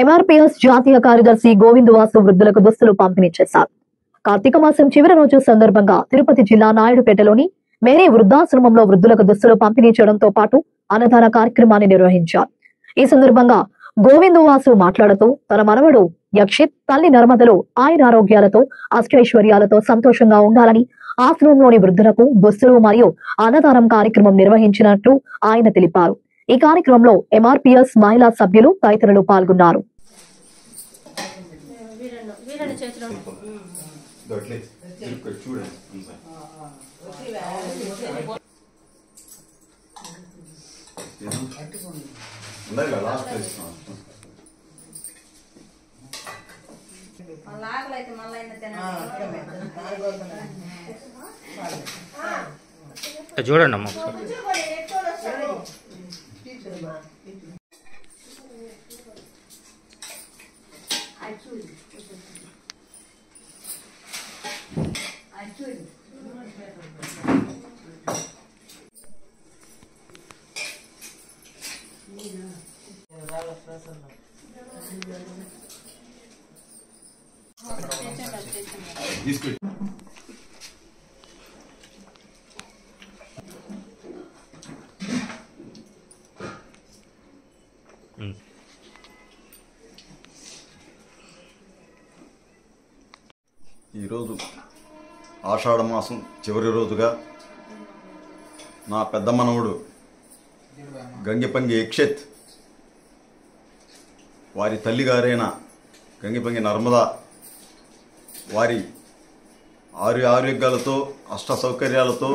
MRPS జాతీయ కార్యదర్శి గోవింద్ వాసు వృద్ధులకు దుస్తులు పంపిణీ చేశారు. కార్తీక మాసం చివరి రోజు సందర్భంగా తిరుపతి జిల్లా నాయుడుపేటలోని మేరీ వృద్ధాశ్రమంలో వృద్ధులకు దుస్తులు పంపిణీ చేయడంతో పాటు అన్నదాన కార్యక్రమాన్ని నిర్వహించారు. ఈ సందర్భంగా గోవింద్ వాసు మాట్లాడుతూ తన మనవడు యక్షిత్ తల్లి నర్మదలు ఆయురారోగ్యాలతో అష్టైశ్వర్యాలతో సంతోషంగా ఉండాలని ఆశ్రమంలోని వృద్ధులకు దుస్తులు మరియు అన్నదానం కార్యక్రమం నిర్వహించినట్లు ఆయన తెలిపారు. ఈ కార్యక్రమంలో ఎంఆర్పీఎస్ మహిళా సభ్యులు తదితరులు పాల్గొన్నారు. చూడండి అమ్మ ఈరోజు ఆషాఢ మాసం చివరి రోజుగా నా పెద్ద మనవడు గంగిపంగి యక్షిత్ వారి తల్లిగారైన గంగిపంగి నర్మద వారి ఆరోగ్యాలతో అష్ట సౌకర్యాలతో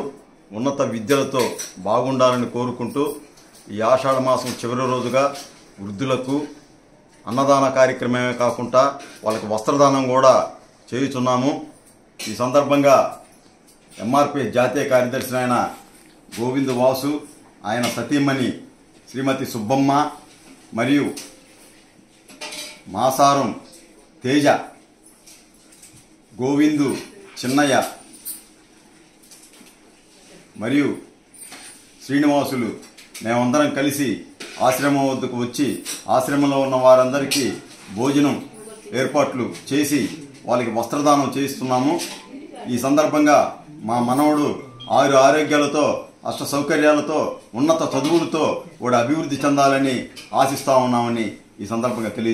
ఉన్నత విద్యలతో బాగుండాలని కోరుకుంటూ ఈ ఆషాఢ మాసం చివరి రోజుగా వృద్ధులకు అన్నదాన కార్యక్రమమే కాకుండా వాళ్ళకి వస్త్రదానం కూడా చేయుచున్నాము. ఈ సందర్భంగా ఎంఆర్పీ జాతీయ కార్యదర్శి అయిన గోవింద్ వాసు, ఆయన సతీమణి శ్రీమతి సుబ్బమ్మ మరియు మాసారం తేజ, గోవిందు చిన్నయ్య మరియు శ్రీనివాసులు మేమందరం కలిసి ఆశ్రమం వద్దకు వచ్చి ఆశ్రమంలో ఉన్న వారందరికీ భోజనం ఏర్పాట్లు చేసి వాళ్ళకి వస్త్రదానం చేయిస్తున్నాము. ఈ సందర్భంగా మా మనవడు ఆరోగ్యాలతో అష్ట సౌకర్యాలతో ఉన్నత చదువులతో వాడు అభివృద్ధి చెందాలని ఆశిస్తా ఉన్నామని ఈ సందర్భంగా తెలియజేస్తున్నాము.